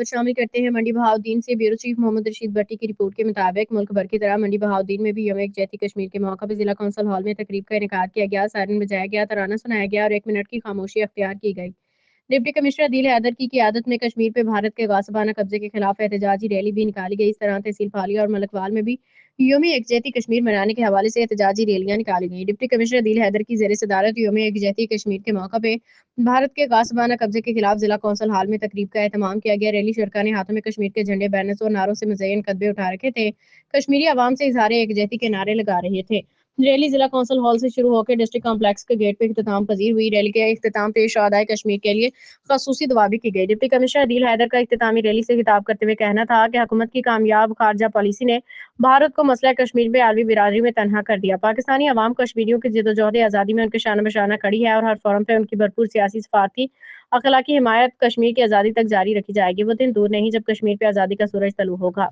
خبر شامل کرتے ہیں۔ منڈی بہاؤالدین سے بیورو چیف محمد رشید بٹی کی رپورٹ کے مطابق ملک بھر کی طرح منڈی بہاؤالدین میں بھی یوم یکجہتی کشمیر کے موقع پر ضلع کونسل ہال میں تقریب کا انعقاد کیا گیا، سائرن بجایا گیا، ترانہ سنایا گیا اور 1 منٹ کی خاموشی اختیار کی گئی۔ ڈپٹی کمشنر عدیل حیدر کی قیادت میں کشمیر پہ بھارت کے غاصبانہ قبضے کے خلاف احتجاجی ریلی بھی نکالی گئی۔ اس طرح تحصیل پھالیہ اور ملکوال میں بھی یوم یکجہتی کشمیر منانے کے حوالے سے احتجاجی ریلیاں نکالی گئیں۔ ڈپٹی کمشنر عدیل حیدر کی زیر صدارت یوم یکجہتی کشمیر کے موقع پہ بھارت کے غاصبانہ قبضے کے خلاف ضلع کونسل ہال میں تقریب کا اہتمام کیا گیا۔ ریلی شرکا نے ہاتھوں میں کشمیر کے جھنڈے، بینرز اور نعروں سے مزین کدبے اٹھا رکھے تھے۔ کشمیری عوام سے اظہار یکجہتی کے نعرے لگا رہے تھے۔ ریلی ضلع کونسل ہال سے شروع ہو کے ڈسٹرکٹ کمپلیکس کے گیٹ پہ اختتام پذیر ہوئی۔ ریلی کے اختتام پہ شہدائے کشمیر کے لیے خصوصی دعا بھی کی گئی۔ ڈپٹی کمشنر عدیل حیدر کا اختتامی ریلی سے خطاب کرتے ہوئے کہنا تھا کہ حکومت کی کامیاب خارجہ پالیسی نے بھارت کو مسئلہ کشمیر میں عالمی برادری میں تنہا کر دیا۔ پاکستانی عوام کشمیریوں کی جدوجہد آزادی میں ان کے شانہ بشانہ کھڑی ہے اور ہر فورم پہ ان کی بھرپور سیاسی، سفارتی، اخلاقی حمایت کشمیر کی آزادی تک جاری رکھی جائے گی۔ وہ دن دور نہیں جب کشمیر پہ آزادی کا سورج طلوع ہوگا۔